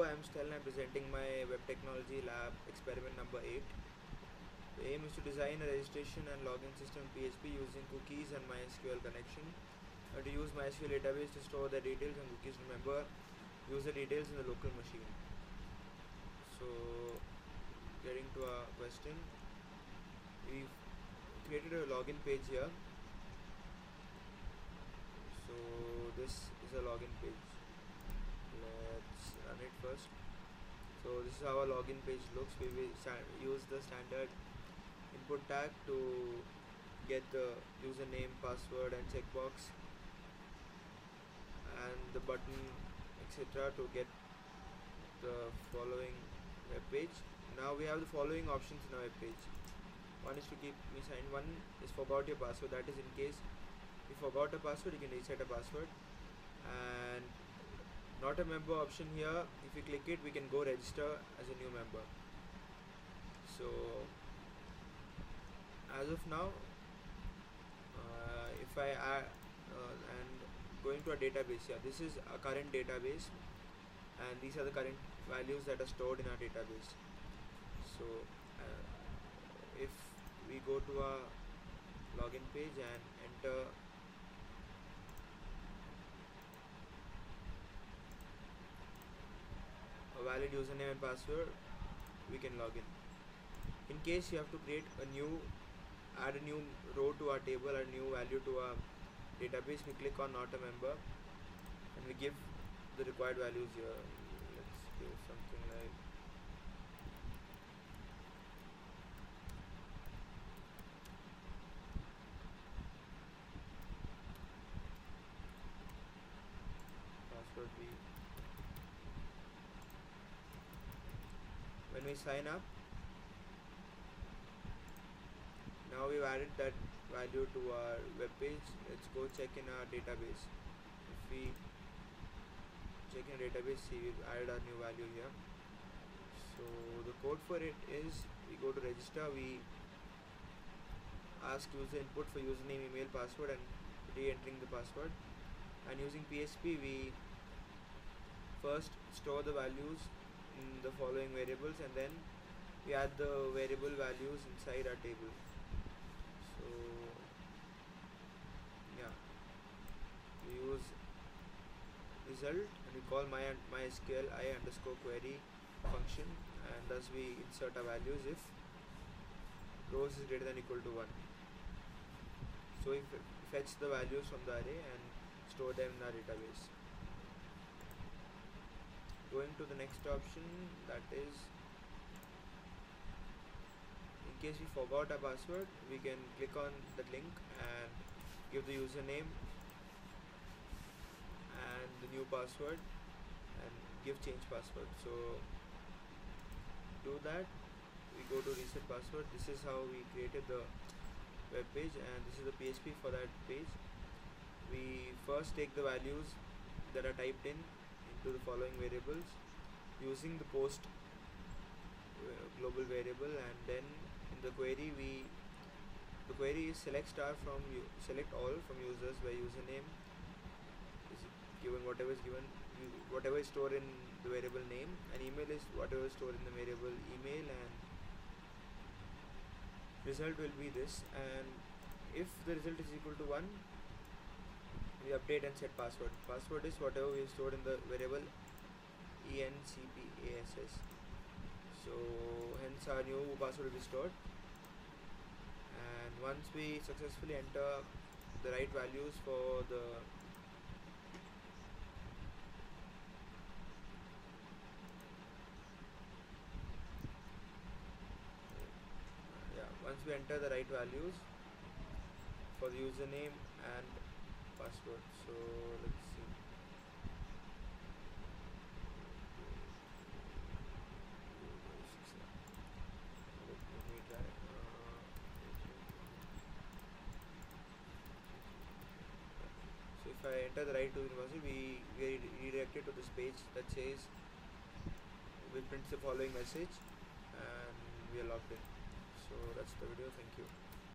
Hello, I am Stel. I am presenting my web technology lab experiment number 8. The aim is to design a registration and login system in PHP using cookies and MySQL connection. To use MySQL database to store the details and cookies to remember user details in the local machine. So, getting to our question, we've created a login page here. So this is a login page. Let's run it first. So this is how our login page looks. We will use the standard input tag to get the username, password and checkbox, and the button etc. to get the following web page. Now we have the following options in our web page. One is to keep me signed. One is forgot your password. That is in case you forgot a password, you can reset a password. And not a member option here, if you click it, we can go register as a new member. So as of now, if I add and going to a database here, this is a current database and these are the current values that are stored in our database. So if we go to our login page and enter a valid username and password, we can log in. In case you have to create a new, add a new row to our table, a new value to our database, we click on not a member and we give the required values here. Let's give something like password B. When we sign up, now we've added that value to our web page. Let's go check in our database. If we check in our database, see, we've added our new value here. So the code for it is, we go to register, we ask user input for username, email, password and re-entering the password, and using PHP we first store the values in the following variables and then we add the variable values inside our table. So yeah, we use result and we call MySQL I underscore query function, and thus we insert our values if rows is greater than or equal to 1. So we fetch the values from the array and store them in our database. Going to the next option, that is, in case we forgot our password, we can click on that link and give the username and the new password and give change password. So do that, we go to reset password. This is how we created the web page and this is the PHP for that page. We first take the values that are typed in into the following variables using the post global variable, and then in the query the query is select all from users where username is given whatever is given, whatever is stored in the variable name, and email is whatever is stored in the variable email, and result will be this. And if the result is equal to 1, we update and set password. Password is whatever we have stored in the variable ENCPASS. So hence our new password will be stored, and once we successfully enter the right values for the once we enter the right values for the username and password. So let's see. Let me try. So if I enter the right to university, we redirected to this page that says, we print the following message and we are logged in. So that's the video. Thank you.